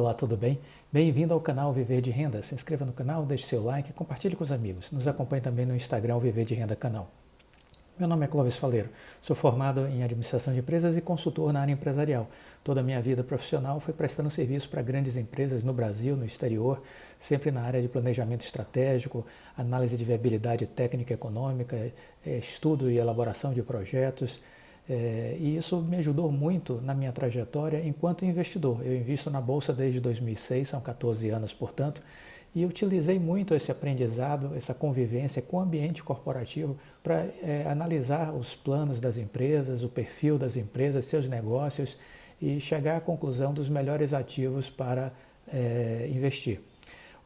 Olá, tudo bem? Bem-vindo ao canal Viver de Renda. Se inscreva no canal, deixe seu like, compartilhe com os amigos. Nos acompanhe também no Instagram Viver de Renda Canal. Meu nome é Clóvis Faleiro, sou formado em administração de empresas e consultor na área empresarial. Toda a minha vida profissional foi prestando serviço para grandes empresas no Brasil, no exterior, sempre na área de planejamento estratégico, análise de viabilidade técnica e econômica, estudo e elaboração de projetos. E isso me ajudou muito na minha trajetória enquanto investidor. Eu invisto na Bolsa desde 2006, são 14 anos, portanto, e utilizei muito esse aprendizado, essa convivência com o ambiente corporativo para analisar os planos das empresas, o perfil das empresas, seus negócios e chegar à conclusão dos melhores ativos para investir.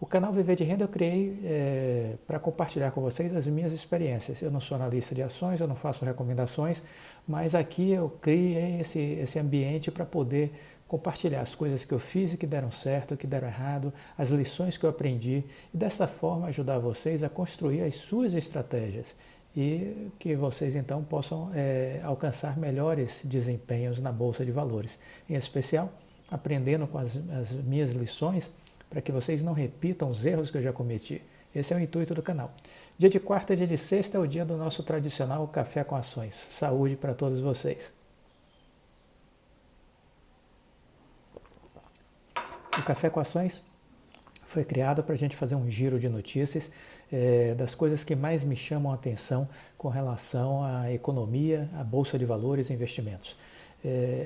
O canal Viver de Renda eu criei para compartilhar com vocês as minhas experiências. Eu não sou analista de ações, eu não faço recomendações, mas aqui eu criei esse ambiente para poder compartilhar as coisas que eu fiz e que deram certo, que deram errado, as lições que eu aprendi e dessa forma ajudar vocês a construir as suas estratégias e que vocês então possam alcançar melhores desempenhos na Bolsa de Valores. Em especial, aprendendo com as minhas lições para que vocês não repitam os erros que eu já cometi. Esse é o intuito do canal. Dia de quarta e dia de sexta é o dia do nosso tradicional Café com Ações. Saúde para todos vocês. O Café com Ações foi criado para a gente fazer um giro de notícias das coisas que mais me chamam a atenção com relação à economia, à Bolsa de Valores e investimentos.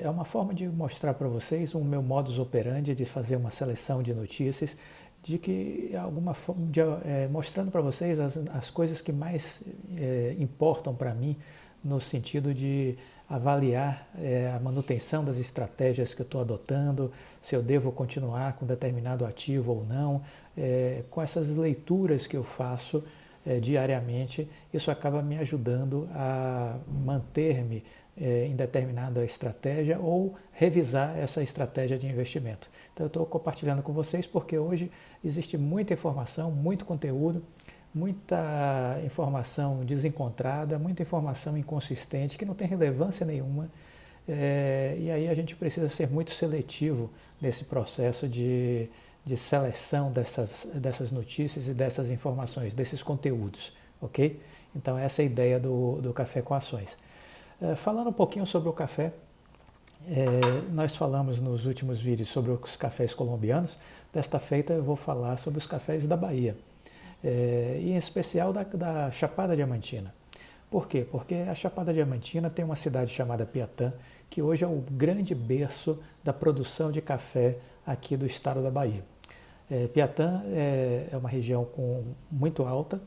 É uma forma de mostrar para vocês o meu modus operandi de fazer uma seleção de notícias, de que alguma forma, mostrando para vocês as coisas que mais importam para mim no sentido de avaliar a manutenção das estratégias que eu estou adotando, se eu devo continuar com determinado ativo ou não, com essas leituras que eu faço diariamente, isso acaba me ajudando a manter-me em determinada estratégia ou revisar essa estratégia de investimento. Então eu estou compartilhando com vocês porque hoje existe muita informação, muito conteúdo, muita informação desencontrada, muita informação inconsistente que não tem relevância nenhuma e aí a gente precisa ser muito seletivo nesse processo de seleção dessas notícias e dessas informações, desses conteúdos, ok? Então essa é a ideia do Café com Ações. Falando um pouquinho sobre o café, nós falamos nos últimos vídeos sobre os cafés colombianos. Desta feita eu vou falar sobre os cafés da Bahia, e em especial da Chapada Diamantina. Por quê? Porque a Chapada Diamantina tem uma cidade chamada Piatã, que hoje é o grande berço da produção de café aqui do estado da Bahia. Piatã é uma região muito alta,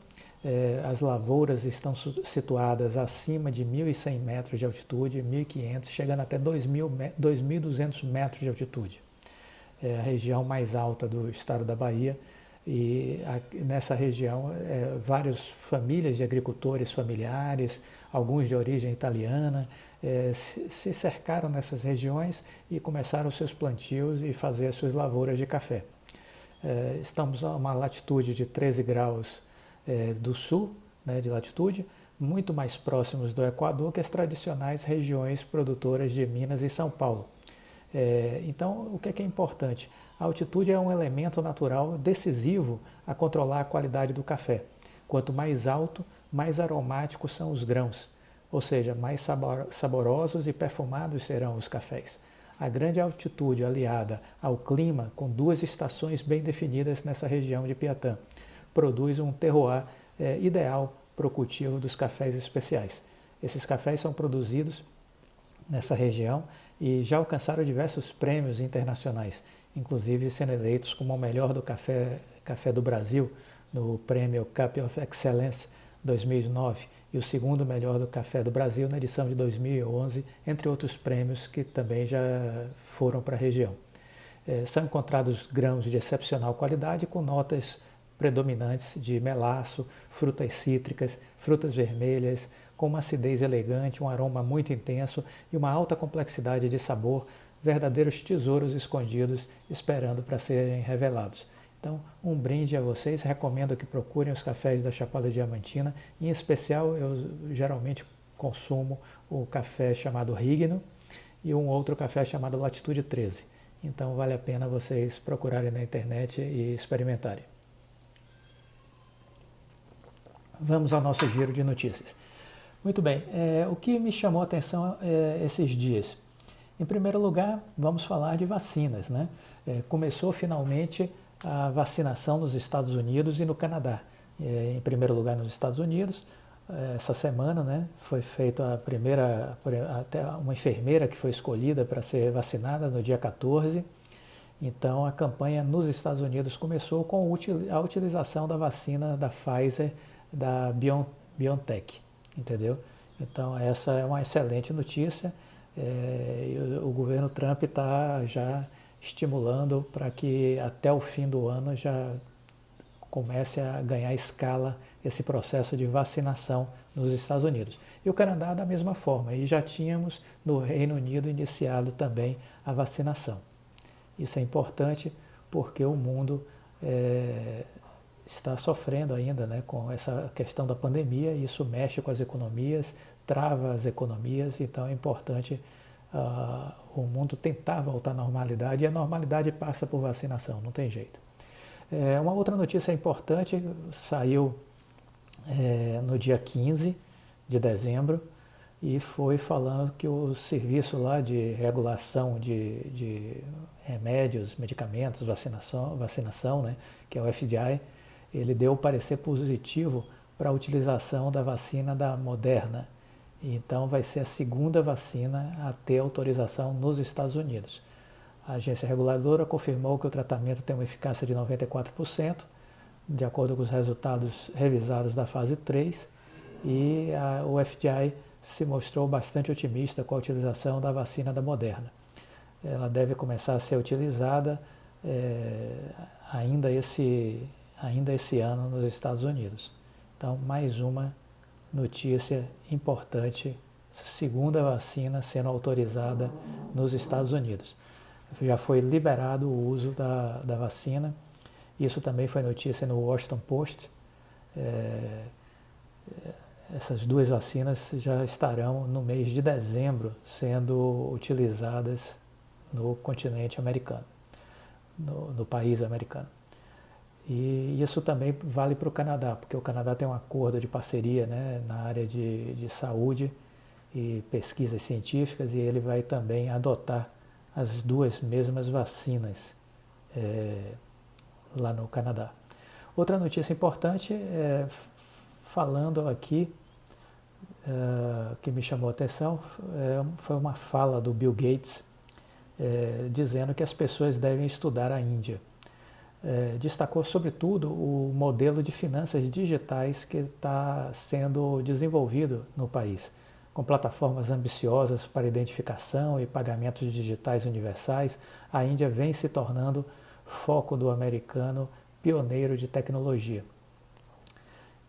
as lavouras estão situadas acima de 1.100 metros de altitude, 1.500, chegando até 2.200 metros de altitude. É a região mais alta do estado da Bahia e nessa região várias famílias de agricultores familiares, alguns de origem italiana, se cercaram nessas regiões e começaram os seus plantios e fazer as suas lavouras de café. Estamos a uma latitude de 13 graus do sul, de latitude, muito mais próximos do Equador que as tradicionais regiões produtoras de Minas e São Paulo. Então, o que é importante? A altitude é um elemento natural decisivo a controlar a qualidade do café. Quanto mais alto, mais aromáticos são os grãos, ou seja, mais saborosos e perfumados serão os cafés. A grande altitude aliada ao clima, com duas estações bem definidas nessa região de Piatã, produz um terroir ideal para o cultivo dos cafés especiais. Esses cafés são produzidos nessa região e já alcançaram diversos prêmios internacionais, inclusive sendo eleitos como o melhor do café do Brasil no prêmio Cup of Excellence 2009 e o segundo melhor do café do Brasil na edição de 2011, entre outros prêmios que também já foram para a região. São encontrados grãos de excepcional qualidade com notas predominantes de melaço, frutas cítricas, frutas vermelhas, com uma acidez elegante, um aroma muito intenso e uma alta complexidade de sabor, verdadeiros tesouros escondidos esperando para serem revelados. Então, um brinde a vocês, recomendo que procurem os cafés da Chapada Diamantina, em especial eu geralmente consumo o café chamado Rigno e um outro café chamado Latitude 13. Então vale a pena vocês procurarem na internet e experimentarem. Vamos ao nosso giro de notícias. Muito bem, o que me chamou a atenção esses dias? Em primeiro lugar, vamos falar de vacinas, né? Começou finalmente a vacinação nos Estados Unidos e no Canadá. Em primeiro lugar nos Estados Unidos, essa semana, né, foi feita até uma enfermeira que foi escolhida para ser vacinada no dia 14. Então a campanha nos Estados Unidos começou com a utilização da vacina da Pfizer, da BioNTech, entendeu? Então essa é uma excelente notícia. O governo Trump está já estimulando para que até o fim do ano já comece a ganhar escala esse processo de vacinação nos Estados Unidos. E o Canadá da mesma forma, e já tínhamos no Reino Unido iniciado também a vacinação. Isso é importante porque o mundo está sofrendo ainda, né, com essa questão da pandemia, e isso mexe com as economias, trava as economias, então é importante o mundo tentar voltar à normalidade, e a normalidade passa por vacinação, não tem jeito. Uma outra notícia importante saiu no dia 15 de dezembro e foi falando que o serviço lá de regulação de remédios, medicamentos, vacinação, né, que é o FDA, ele deu o parecer positivo para a utilização da vacina da Moderna. Então vai ser a segunda vacina a ter autorização nos Estados Unidos. A agência reguladora confirmou que o tratamento tem uma eficácia de 94%, de acordo com os resultados revisados da fase 3, e o FDA se mostrou bastante otimista com a utilização da vacina da Moderna. Ela deve começar a ser utilizada ainda esse ano nos Estados Unidos. Então, mais uma notícia importante, segunda vacina sendo autorizada nos Estados Unidos. Já foi liberado o uso da vacina. Isso também foi notícia no Washington Post. Essas duas vacinas já estarão no mês de dezembro sendo utilizadas no continente americano, no país americano. E isso também vale para o Canadá, porque o Canadá tem um acordo de parceria, né, na área de saúde e pesquisas científicas, e ele vai também adotar as duas mesmas vacinas lá no Canadá. Outra notícia importante, falando aqui, que me chamou a atenção, foi uma fala do Bill Gates, dizendo que as pessoas devem estudar a Índia. Destacou sobretudo o modelo de finanças digitais que está sendo desenvolvido no país, com plataformas ambiciosas para identificação e pagamentos digitais universais. A Índia vem se tornando foco do americano pioneiro de tecnologia.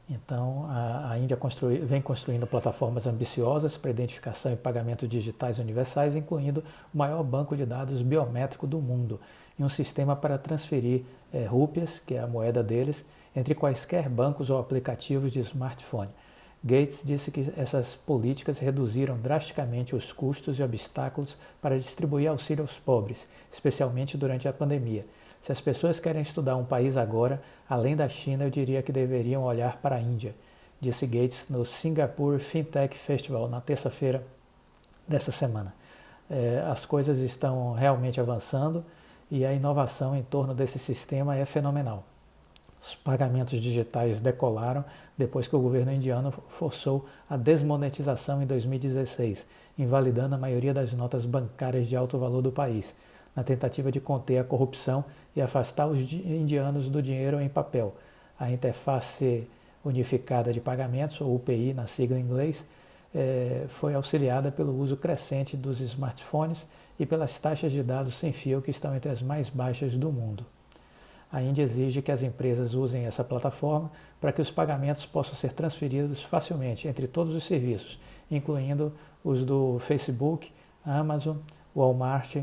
Então, a Índia vem construindo plataformas ambiciosas para identificação e pagamento digitais universais, incluindo o maior banco de dados biométrico do mundo e um sistema para transferir rúpias, que é a moeda deles, entre quaisquer bancos ou aplicativos de smartphone. Gates disse que essas políticas reduziram drasticamente os custos e obstáculos para distribuir auxílio aos pobres, especialmente durante a pandemia. Se as pessoas querem estudar um país agora, além da China, eu diria que deveriam olhar para a Índia, disse Gates no Singapore Fintech Festival na terça-feira dessa semana. As coisas estão realmente avançando e a inovação em torno desse sistema é fenomenal. Os pagamentos digitais decolaram depois que o governo indiano forçou a desmonetização em 2016, invalidando a maioria das notas bancárias de alto valor do país, na tentativa de conter a corrupção e afastar os indianos do dinheiro em papel. A Interface Unificada de Pagamentos, ou UPI na sigla em inglês, foi auxiliada pelo uso crescente dos smartphones e pelas taxas de dados sem fio que estão entre as mais baixas do mundo. A Índia exige que as empresas usem essa plataforma para que os pagamentos possam ser transferidos facilmente entre todos os serviços, incluindo os do Facebook, Amazon, Walmart,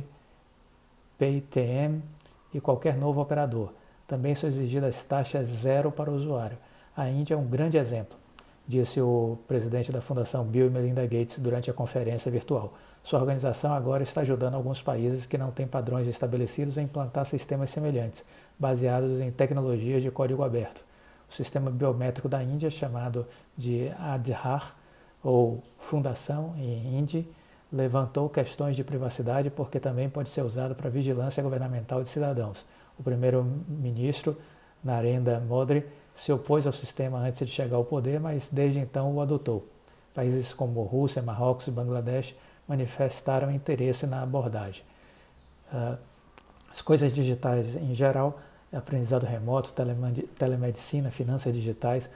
Paytm e qualquer novo operador. Também são exigidas taxas zero para o usuário. A Índia é um grande exemplo disse o presidente da Fundação Bill e Melinda Gates durante a conferência virtual. Sua organização agora está ajudando alguns países que não têm padrões estabelecidos a implantar sistemas semelhantes, baseados em tecnologias de código aberto. O sistema biométrico da Índia, chamado de Aadhaar, ou Fundação em Hindi, levantou questões de privacidade porque também pode ser usado para vigilância governamental de cidadãos. O primeiro-ministro Narendra Modi se opôs ao sistema antes de chegar ao poder, mas desde então o adotou. Países como Rússia, Marrocos e Bangladesh manifestaram interesse na abordagem. As coisas digitais em geral, aprendizado remoto, telemedicina, finanças digitais,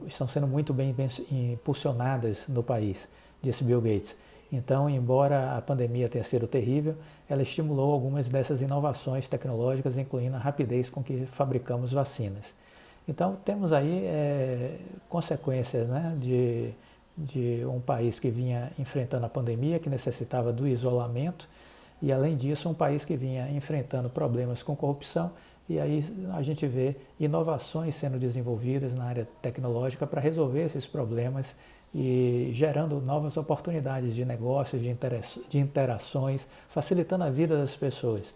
estão sendo muito bem impulsionadas no país, disse Bill Gates. Então, embora a pandemia tenha sido terrível, ela estimulou algumas dessas inovações tecnológicas, incluindo a rapidez com que fabricamos vacinas. Então, temos aí consequências, né, de um país que vinha enfrentando a pandemia, que necessitava do isolamento, e além disso, um país que vinha enfrentando problemas com corrupção, e aí a gente vê inovações sendo desenvolvidas na área tecnológica para resolver esses problemas e gerando novas oportunidades de negócios, de interações, facilitando a vida das pessoas.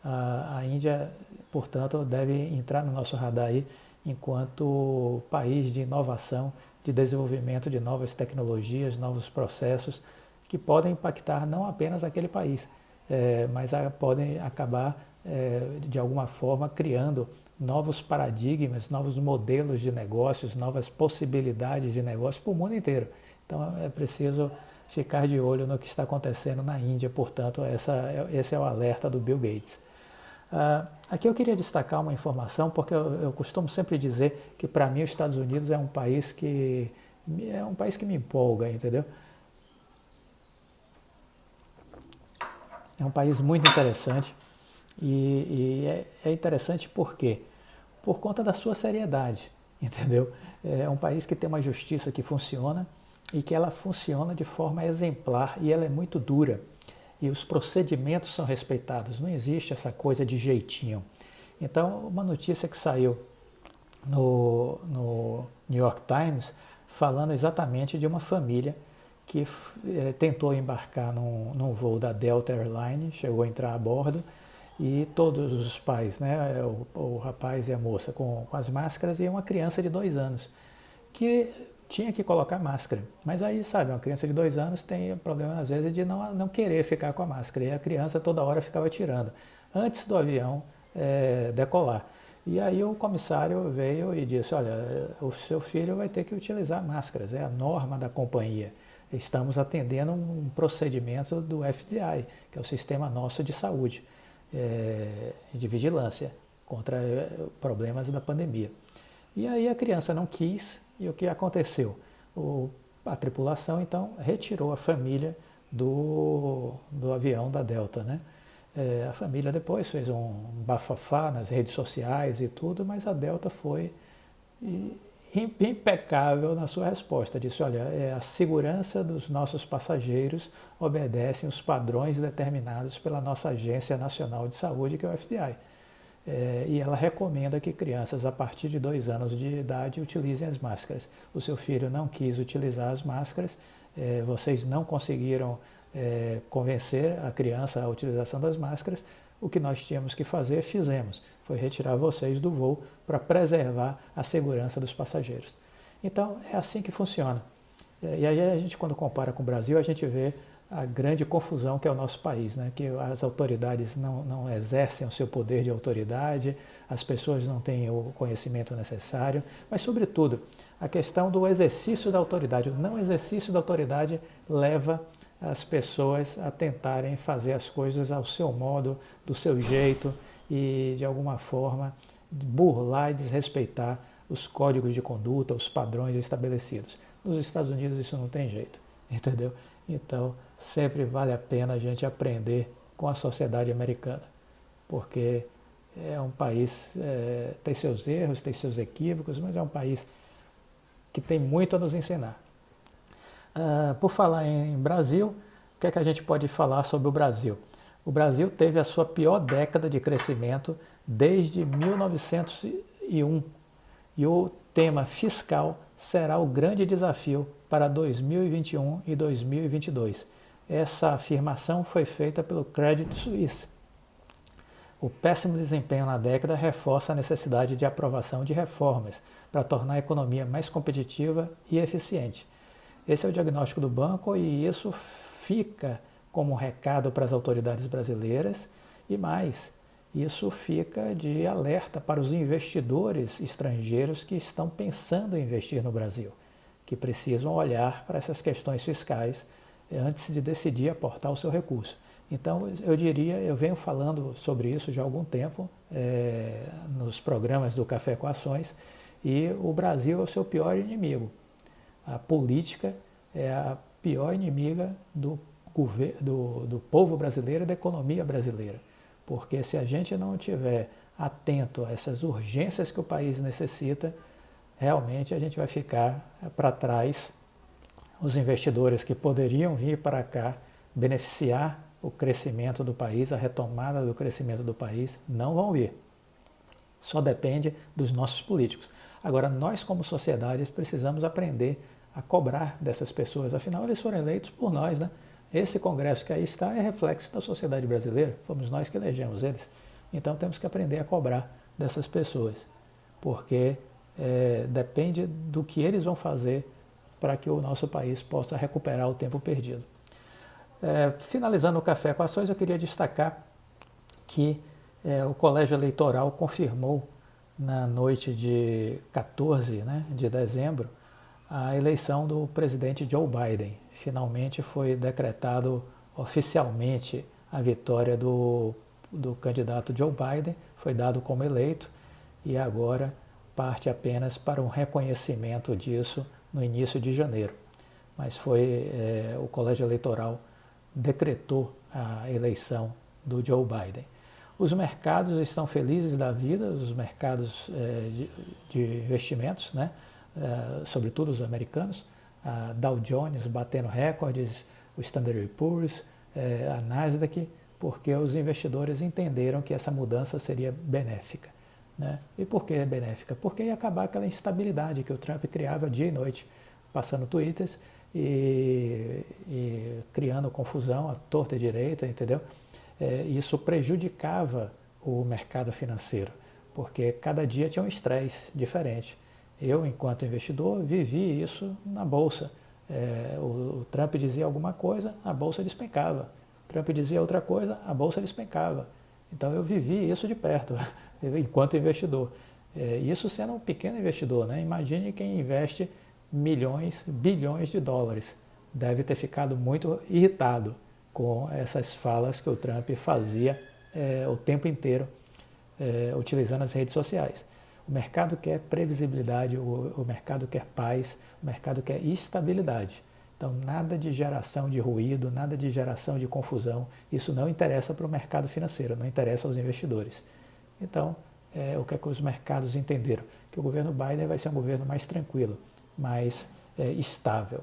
A Índia, portanto, deve entrar no nosso radar aí enquanto país de inovação, de desenvolvimento de novas tecnologias, novos processos que podem impactar não apenas aquele país, mas podem acabar, de alguma forma, criando novos paradigmas, novos modelos de negócios, novas possibilidades de negócio para o mundo inteiro. Então é preciso ficar de olho no que está acontecendo na Índia, portanto, esse é o alerta do Bill Gates. Aqui eu queria destacar uma informação, porque eu costumo sempre dizer que para mim os Estados Unidos é um país que me empolga, entendeu? É um país muito interessante e é interessante por quê? Por conta da sua seriedade, entendeu? É um país que tem uma justiça que funciona e que ela funciona de forma exemplar e ela é muito dura. E os procedimentos são respeitados, não existe essa coisa de jeitinho. Então, uma notícia que saiu no New York Times falando exatamente de uma família que tentou embarcar num voo da Delta Airlines, chegou a entrar a bordo, e todos os pais, né, o rapaz e a moça com as máscaras e uma criança de 2 anos, que tinha que colocar máscara. Mas aí, sabe, uma criança de 2 anos tem problema às vezes de não querer ficar com a máscara, e a criança toda hora ficava tirando, antes do avião decolar. E aí o comissário veio e disse, olha, o seu filho vai ter que utilizar máscaras, é a norma da companhia. Estamos atendendo um procedimento do FDI, que é o Sistema Nosso de Saúde, de vigilância contra problemas da pandemia. E aí a criança não quis, e o que aconteceu? A tripulação, então, retirou a família do avião da Delta, né? A família depois fez um bafafá nas redes sociais e tudo, mas a Delta foi impecável na sua resposta. Disse, olha, a segurança dos nossos passageiros obedecem os padrões determinados pela nossa Agência Nacional de Saúde, que é o FDI. E ela recomenda que crianças a partir de 2 anos de idade utilizem as máscaras. O seu filho não quis utilizar as máscaras, vocês não conseguiram convencer a criança à utilização das máscaras. O que nós tínhamos que fazer, fizemos. Foi retirar vocês do voo para preservar a segurança dos passageiros. Então, é assim que funciona. E aí a gente, quando compara com o Brasil, a gente vê a grande confusão que é o nosso país, né? Que as autoridades não exercem o seu poder de autoridade, as pessoas não têm o conhecimento necessário, mas, sobretudo, a questão do exercício da autoridade. O não exercício da autoridade leva as pessoas a tentarem fazer as coisas ao seu modo, do seu jeito e, de alguma forma, burlar e desrespeitar os códigos de conduta, os padrões estabelecidos. Nos Estados Unidos isso não tem jeito, entendeu? Então, sempre vale a pena a gente aprender com a sociedade americana, porque é um país, tem seus erros, tem seus equívocos, mas é um país que tem muito a nos ensinar. Por falar em Brasil, o que é que a gente pode falar sobre o Brasil? O Brasil teve a sua pior década de crescimento desde 1901 e o tema fiscal será o grande desafio para 2021 e 2022. Essa afirmação foi feita pelo Credit Suisse. O péssimo desempenho na década reforça a necessidade de aprovação de reformas para tornar a economia mais competitiva e eficiente. Esse é o diagnóstico do banco e isso fica como recado para as autoridades brasileiras e mais, isso fica de alerta para os investidores estrangeiros que estão pensando em investir no Brasil, que precisam olhar para essas questões fiscais antes de decidir aportar o seu recurso. Então, eu diria, eu venho falando sobre isso já há algum tempo nos programas do Café com Ações e o Brasil é o seu pior inimigo. A política é a pior inimiga do povo brasileiro e da economia brasileira. Porque se a gente não estiver atento a essas urgências que o país necessita, realmente a gente vai ficar para trás. Os investidores que poderiam vir para cá beneficiar o crescimento do país, a retomada do crescimento do país, não vão vir. Só depende dos nossos políticos. Agora, nós como sociedade precisamos aprender a cobrar dessas pessoas, afinal eles foram eleitos por nós, né? Esse Congresso que aí está é reflexo da sociedade brasileira, fomos nós que elegemos eles. Então temos que aprender a cobrar dessas pessoas, porque depende do que eles vão fazer para que o nosso país possa recuperar o tempo perdido. Finalizando o Café com Ações, eu queria destacar que o Colégio Eleitoral confirmou na noite de 14 de dezembro a eleição do presidente Joe Biden. Finalmente foi decretado oficialmente a vitória do candidato Joe Biden, foi dado como eleito e agora parte apenas para um reconhecimento disso no início de janeiro. Mas o Colégio Eleitoral decretou a eleição do Joe Biden. Os mercados estão felizes da vida, os mercados de investimentos, né? Sobretudo os americanos, a Dow Jones batendo recordes, o Standard & Poor's, a Nasdaq, porque os investidores entenderam que essa mudança seria benéfica. Né? E por que é benéfica? Porque ia acabar aquela instabilidade que o Trump criava dia e noite, passando tweets e criando confusão à torta e direita, entendeu? Isso prejudicava o mercado financeiro, porque cada dia tinha um estresse diferente. Eu, enquanto investidor, vivi isso na Bolsa. O Trump dizia alguma coisa, a Bolsa despencava. O Trump dizia outra coisa, a Bolsa despencava. Então eu vivi isso de perto, enquanto investidor. Isso sendo um pequeno investidor, né? Imagine quem investe milhões, bilhões de dólares. Deve ter ficado muito irritado com essas falas que o Trump fazia o tempo inteiro, utilizando as redes sociais. O mercado quer previsibilidade, o mercado quer paz, o mercado quer estabilidade. Então, nada de geração de ruído, nada de geração de confusão. Isso não interessa para o mercado financeiro, não interessa aos investidores. Então, o que é que os mercados entenderam? Que o governo Biden vai ser um governo mais tranquilo, mais estável.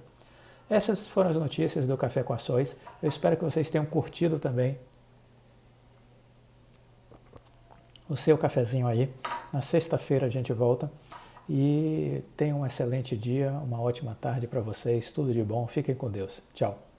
Essas foram as notícias do Café com Ações. Eu espero que vocês tenham curtido também o seu cafezinho aí. Na sexta-feira a gente volta e tenham um excelente dia, uma ótima tarde para vocês. Tudo de bom. Fiquem com Deus. Tchau.